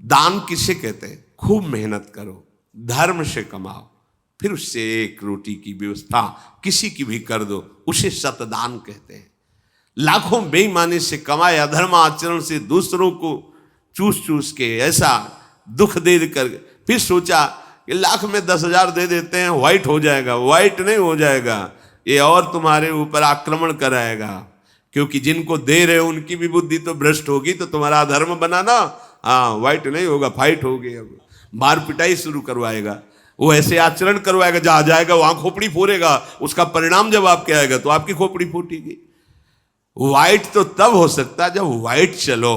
दान किसे कहते हैं? खूब मेहनत करो, धर्म से कमाओ, फिर उससे एक रोटी की व्यवस्था किसी की भी कर दो, उसे सतदान कहते हैं। लाखों बेईमानी से कमाए अधर्म आचरण से दूसरों को चूस चूस के ऐसा दुख दे कर फिर सोचा कि लाख में 10,000 दे देते हैं, व्हाइट हो जाएगा। व्हाइट नहीं हो जाएगा, ये और तुम्हारे ऊपर आक्रमण कराएगा, क्योंकि जिनको दे रहे हो उनकी भी बुद्धि तो भ्रष्ट होगी, तो तुम्हारा धर्म बनाना, हाँ व्हाइट नहीं होगा, फाइट होगी। अब मार पिटाई शुरू करवाएगा, वो ऐसे आचरण करवाएगा, जहां जाएगा वहां खोपड़ी फोड़ेगा, उसका परिणाम जब आपके आएगा तो आपकी खोपड़ी फूटेगी। व्हाइट तो तब हो सकता है जब व्हाइट चलो।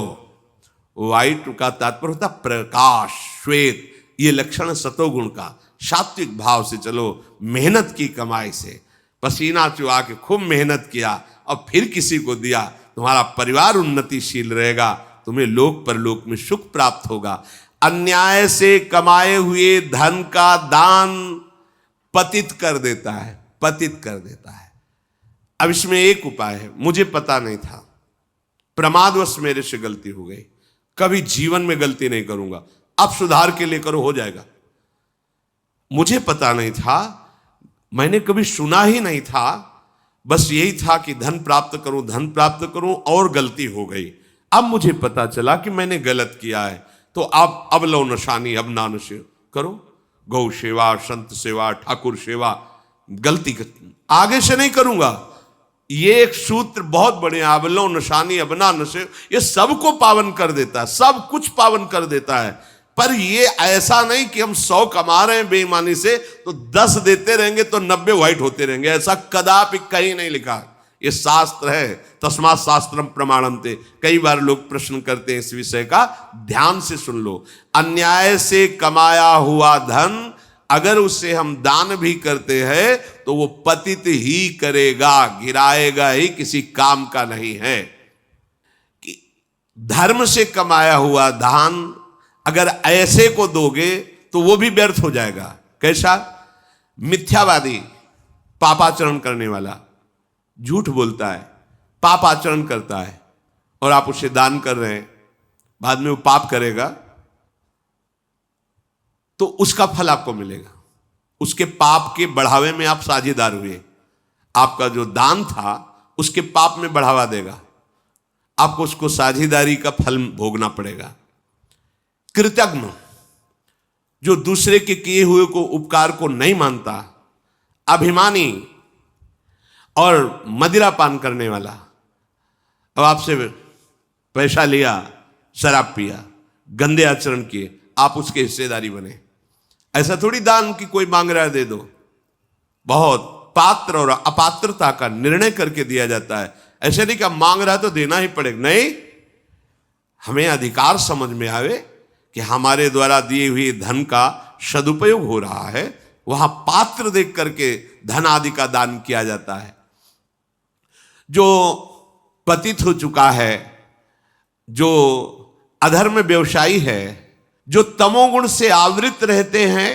व्हाइट का तात्पर्य होता प्रकाश, श्वेत, ये लक्षण सतोगुण का। सात्विक भाव से चलो, मेहनत की कमाई से, पसीना चुहा के खूब मेहनत किया और फिर किसी को दिया, तुम्हारा परिवार उन्नतिशील रहेगा, तुम्हें लोक परलोक में सुख प्राप्त होगा। अन्याय से कमाए हुए धन का दान पतित कर देता है, पतित कर देता है। अब इसमें एक उपाय है, मुझे पता नहीं था, प्रमादवश मेरे से गलती हो गई, कभी जीवन में गलती नहीं करूंगा, अब सुधार के लिए करो, हो जाएगा। मुझे पता नहीं था, मैंने कभी सुना ही नहीं था, बस यही था कि धन प्राप्त करूं, धन प्राप्त करूं, और गलती हो गई। अब मुझे पता चला कि मैंने गलत किया है, तो आप अब लो नशानी, अब ना नशे करो, गौ सेवा, संत सेवा, ठाकुर सेवा, गलती आगे से नहीं करूंगा। ये एक सूत्र बहुत बड़े, अवलो नशानी अबना नशे, ये सबको पावन कर देता है, सब कुछ पावन कर देता है। पर ये ऐसा नहीं कि हम 100 कमा रहे हैं बेईमानी से तो 10 देते रहेंगे तो 90 व्हाइट होते रहेंगे, ऐसा कदापि कहीं नहीं लिखा। ये शास्त्र है, तस्मात् शास्त्रम प्रमाणन्ते। कई बार लोग प्रश्न करते हैं इस विषय का, ध्यान से सुन लो। अन्याय से कमाया हुआ धन अगर उसे हम दान भी करते हैं तो वो पतित ही करेगा, गिराएगा ही, किसी काम का नहीं है। कि धर्म से कमाया हुआ दान अगर ऐसे को दोगे तो वो भी व्यर्थ हो जाएगा। कैसा? मिथ्यावादी, पापाचरण करने वाला, झूठ बोलता है, पापाचरण करता है, और आप उसे दान कर रहे हैं, बाद में वो पाप करेगा तो उसका फल आपको मिलेगा। उसके पाप के बढ़ावे में आप साझेदार हुए, आपका जो दान था उसके पाप में बढ़ावा देगा, आपको उसको साझेदारी का फल भोगना पड़ेगा। कृतज्ञ, जो दूसरे के किए हुए को उपकार को नहीं मानता, अभिमानी और मदिरा पान करने वाला, अब आपसे पैसा लिया, शराब पिया, गंदे आचरण किए, आप उसके हिस्सेदारी बने। ऐसा थोड़ी दान की कोई मांग रहा है दे दो, बहुत पात्र और अपात्रता का निर्णय करके दिया जाता है। ऐसे नहीं कि मांग रहा है तो देना ही पड़ेगा, नहीं, हमें अधिकार समझ में आवे कि हमारे द्वारा दिए हुए धन का सदुपयोग हो रहा है, वहां पात्र देख करके धन आदि का दान किया जाता है। जो पतित हो चुका है, जो अधर्म व्यवसायी है, जो तमोगुण से आवृत रहते हैं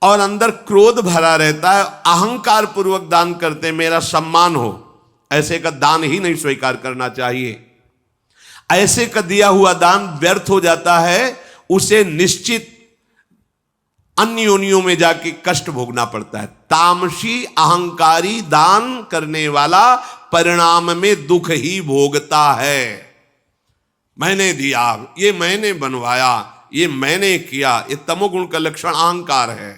और अंदर क्रोध भरा रहता है, अहंकार पूर्वक दान करते हैं, मेरा सम्मान हो, ऐसे का दान ही नहीं स्वीकार करना चाहिए। ऐसे का दिया हुआ दान व्यर्थ हो जाता है, उसे निश्चित अन्य योनियों में जाके कष्ट भोगना पड़ता है। तामसी अहंकारी दान करने वाला परिणाम में दुख ही भोगता है। मैंने दिया, ये मैंने बनवाया, ये मैंने किया, ये तमोगुण का लक्षण अहंकार है।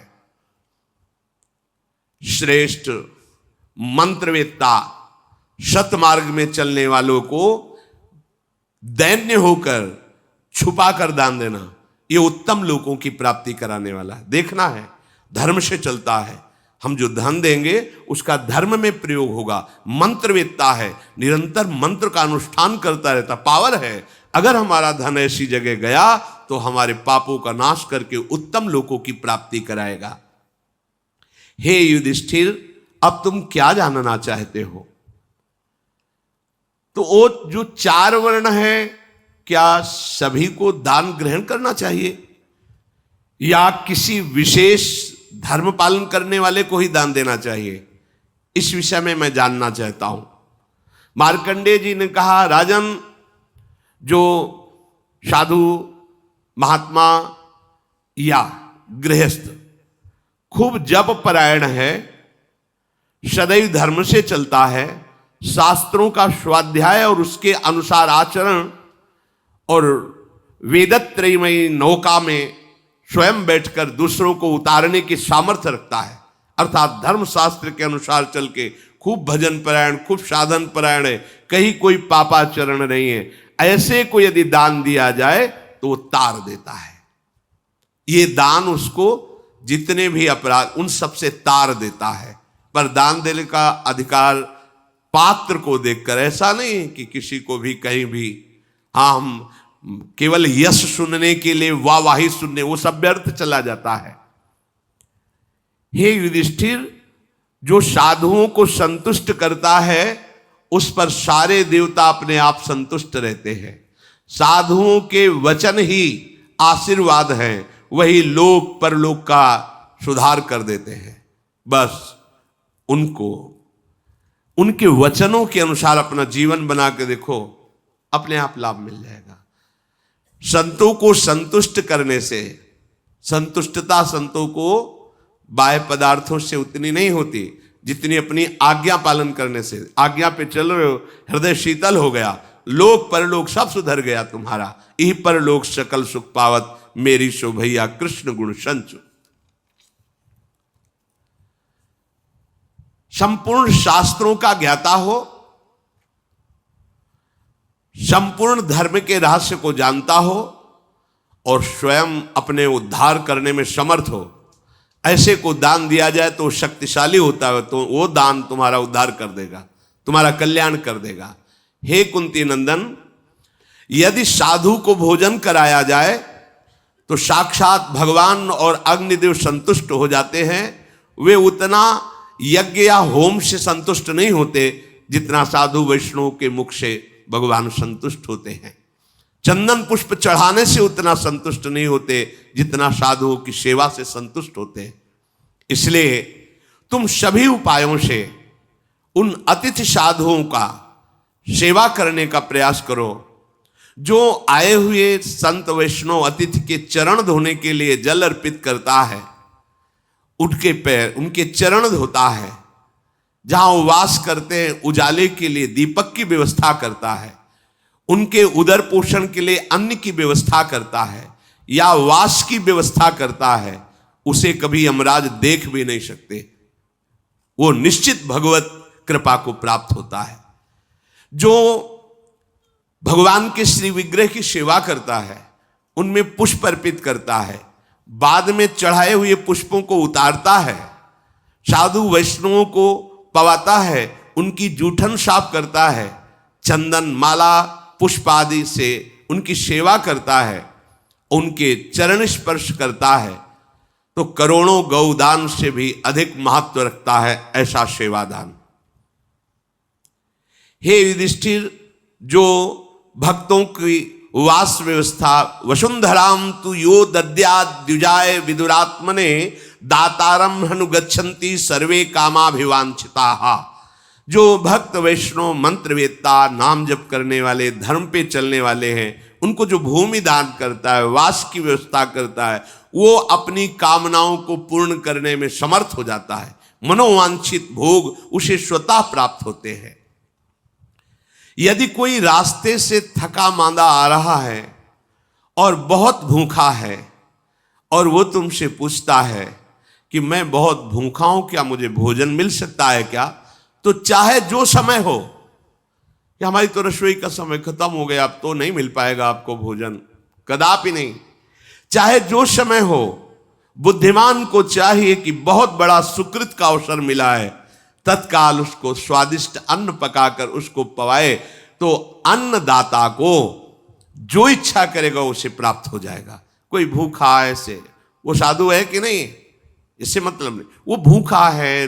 श्रेष्ठ मंत्रवेत्ता, सतमार्ग में चलने वालों को दैन्य होकर छुपा कर दान देना, ये उत्तम लोगों की प्राप्ति कराने वाला है। देखना है, धर्म से चलता है, हम जो धन देंगे उसका धर्म में प्रयोग होगा। मंत्रवेत्ता है, निरंतर मंत्र का अनुष्ठान करता रहता, पावर है। अगर हमारा धन ऐसी जगह गया तो हमारे पापों का नाश करके उत्तम लोगों की प्राप्ति कराएगा। हे युधिष्ठिर, अब तुम क्या जानना चाहते हो? तो वो जो 4 वर्ण है, क्या सभी को दान ग्रहण करना चाहिए या किसी विशेष धर्म पालन करने वाले को ही दान देना चाहिए? इस विषय में मैं जानना चाहता हूं। मार्कंडेय जी ने कहा, राजन, जो साधु महात्मा या गृहस्थ खूब जप परायण है, सदैव धर्म से चलता है, शास्त्रों का स्वाध्याय और उसके अनुसार आचरण और वेदत्रयमयी नौका में स्वयं बैठकर दूसरों को उतारने की सामर्थ्य रखता है, अर्थात धर्म शास्त्र के अनुसार चल के खूब भजन परायण, खूब साधन परायण है, कहीं कोई पापाचरण नहीं है, ऐसे को यदि दान दिया जाए तो वो तार देता है। ये दान उसको जितने भी अपराध उन सबसे तार देता है। पर दान देने का अधिकार पात्र को देखकर, ऐसा नहीं कि किसी को भी कहीं भी हम केवल यश सुनने के लिए वाहवाही सुनने, वो सब व्यर्थ चला जाता है। हे युधिष्ठिर, जो साधुओं को संतुष्ट करता है उस पर सारे देवता अपने आप संतुष्ट रहते हैं। साधुओं के वचन ही आशीर्वाद हैं, वही लोक परलोक का सुधार कर देते हैं। बस उनको उनके वचनों के अनुसार अपना जीवन बना के देखो, अपने आप लाभ मिल जाएगा। संतों को संतुष्ट करने से, संतुष्टता संतों को बाह्य पदार्थों से उतनी नहीं होती जितनी अपनी आज्ञा पालन करने से। आज्ञा पे चल रहे हो, हृदय शीतल हो गया, लोक परलोक सब सुधर गया तुम्हारा। यही परलोक सकल सुख पावत, मेरी शोभैया कृष्ण गुण संचु। संपूर्ण शास्त्रों का ज्ञाता हो, संपूर्ण धर्म के रहस्य को जानता हो और स्वयं अपने उद्धार करने में समर्थ हो, ऐसे को दान दिया जाए तो शक्तिशाली होता है, तो वो दान तुम्हारा उद्धार कर देगा, तुम्हारा कल्याण कर देगा। हे कुंती नंदन, यदि साधु को भोजन कराया जाए तो साक्षात भगवान और अग्निदेव संतुष्ट हो जाते हैं। वे उतना यज्ञ या होम से संतुष्ट नहीं होते जितना साधु वैष्णव के मुख से भगवान संतुष्ट होते हैं। चंदन पुष्प चढ़ाने से उतना संतुष्ट नहीं होते जितना साधुओं की सेवा से संतुष्ट होते हैं। इसलिए तुम सभी उपायों से उन अतिथि साधुओं का सेवा करने का प्रयास करो। जो आए हुए संत वैष्णव अतिथि के चरण धोने के लिए जल अर्पित करता है, उनके पैर, उनके चरण धोता है, जहां वो वास करते हैं उजाले के लिए दीपक की व्यवस्था करता है, उनके उदर पोषण के लिए अन्न की व्यवस्था करता है या वास की व्यवस्था करता है, उसे कभी यमराज देख भी नहीं सकते। वो निश्चित भगवत कृपा को प्राप्त होता है। जो भगवान के श्री विग्रह की सेवा करता है, उनमें पुष्प अर्पित करता है, बाद में चढ़ाए हुए पुष्पों को उतारता है, साधु वैष्णवों को पवाता है, उनकी जूठन साफ करता है, चंदन माला पुष्प आदि से उनकी सेवा करता है, उनके चरण स्पर्श करता है, तो करोड़ों गौदान से भी अधिक महत्व रखता है ऐसा सेवादान। हे युधिष्ठिर, जो भक्तों की वास व्यवस्था वसुंधराम तु यो दद्याद्युजाय विदुरात्मने दातारम हनुगच्छन्ति सर्वे कामाभिवांछिताः। जो भक्त वैष्णव मंत्रवेत्ता नाम जप करने वाले धर्म पे चलने वाले हैं, उनको जो भूमि दान करता है, वास की व्यवस्था करता है, वो अपनी कामनाओं को पूर्ण करने में समर्थ हो जाता है। मनोवांछित भोग उसे स्वतः प्राप्त होते हैं। यदि कोई रास्ते से थका मांदा आ रहा है और बहुत भूखा है और वो तुमसे पूछता है कि मैं बहुत भूखा हूं, क्या मुझे भोजन मिल सकता है क्या, तो चाहे जो समय हो कि हमारी तो रसोई का समय खत्म हो गया, अब तो नहीं मिल पाएगा आपको भोजन, कदापि नहीं, चाहे जो समय हो, बुद्धिमान को चाहिए कि बहुत बड़ा सुकृत का अवसर मिला है, तत्काल उसको स्वादिष्ट अन्न पकाकर उसको पवाए, तो अन्नदाता को जो इच्छा करेगा उसे प्राप्त हो जाएगा। कोई भूखा ऐसे, वो साधु है कि नहीं, इससे मतलब नहीं, वो भूखा है,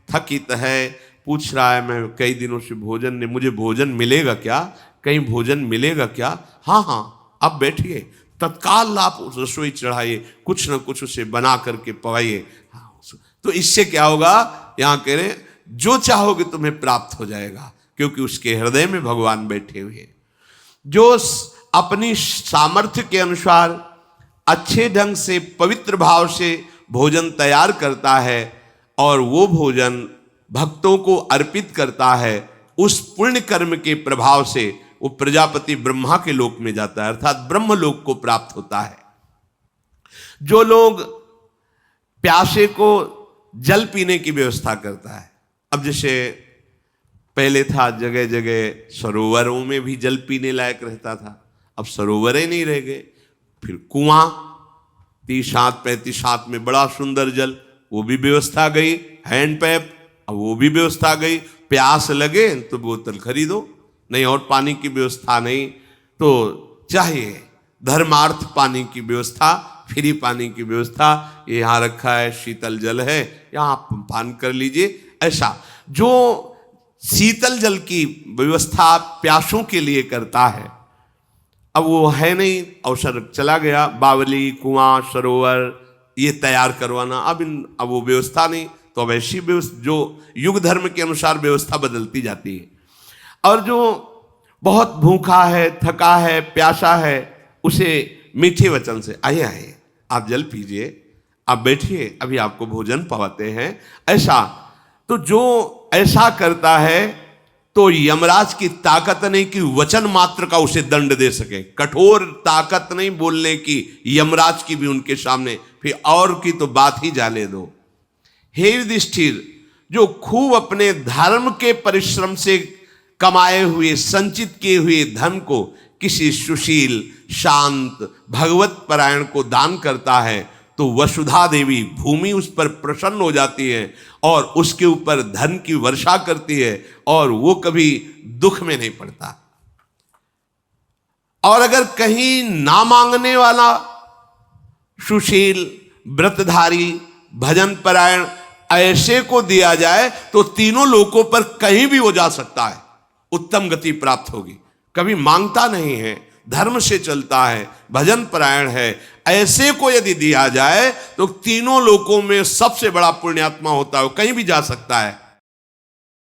थकित है, पूछ रहा है मैं कई दिनों से भोजन नहीं, मुझे भोजन मिलेगा क्या, कहीं भोजन मिलेगा क्या, हाँ हाँ अब बैठिए, तत्काल आप रसोई चढ़ाइए, कुछ ना कुछ उसे बना करके पवाइए। तो इससे क्या होगा, यहाँ कह रहे जो चाहोगे तुम्हें प्राप्त हो जाएगा, क्योंकि उसके हृदय में भगवान बैठे हुए हैं। जो अपनी सामर्थ्य के अनुसार अच्छे ढंग से पवित्र भाव से भोजन तैयार करता है और वो भोजन भक्तों को अर्पित करता है, उस पुण्य कर्म के प्रभाव से वो प्रजापति ब्रह्मा के लोक में जाता है, अर्थात ब्रह्म लोक को प्राप्त होता है। जो लोग प्यासे को जल पीने की व्यवस्था करता है, अब जैसे पहले था जगह जगह सरोवरों में भी जल पीने लायक रहता था, अब सरोवरें नहीं रह गए, फिर कुआं 30-35 में बड़ा सुंदर जल, वो भी व्यवस्था गई, हैंडपैप अब वो भी व्यवस्था गई, प्यास लगे तो बोतल खरीदो, नहीं और पानी की व्यवस्था नहीं तो चाहिए धर्मार्थ पानी की व्यवस्था, फ्री पानी की व्यवस्था, ये यहाँ रखा है शीतल जल है, यहाँ आप पान कर लीजिए। ऐसा जो शीतल जल की व्यवस्था प्यासों के लिए करता है, अब वो है नहीं, अवसर चला गया, बावली कुआं सरोवर ये तैयार करवाना, अब वो व्यवस्था नहीं, तो अब ऐसी व्यवस्था जो युग धर्म के अनुसार व्यवस्था बदलती जाती है। और जो बहुत भूखा है, थका है, प्यासा है, उसे मीठे वचन से आइए आइए आप जल पीजिए, आप बैठिए, अभी आपको भोजन पवाते हैं, ऐसा। तो जो ऐसा करता है तो यमराज की ताकत नहीं कि वचन मात्र का उसे दंड दे सके, कठोर ताकत नहीं बोलने की यमराज की भी उनके सामने, फिर और की तो बात ही जाने दो। हे युधिष्ठिर, जो खूब अपने धर्म के परिश्रम से कमाए हुए संचित किए हुए धन को किसी सुशील शांत भगवत परायण को दान करता है तो वसुधा देवी भूमि उस पर प्रसन्न हो जाती है और उसके ऊपर धन की वर्षा करती है और वो कभी दुख में नहीं पड़ता। और अगर कहीं ना मांगने वाला सुशील व्रतधारी भजन परायण ऐसे को दिया जाए तो तीनों लोकों पर कहीं भी वो जा सकता है, उत्तम गति प्राप्त होगी। कभी मांगता नहीं है, धर्म से चलता है, भजन परायण है, ऐसे को यदि दिया जाए तो तीनों लोकों में सबसे बड़ा पुण्यात्मा होता है, वो कहीं भी जा सकता है।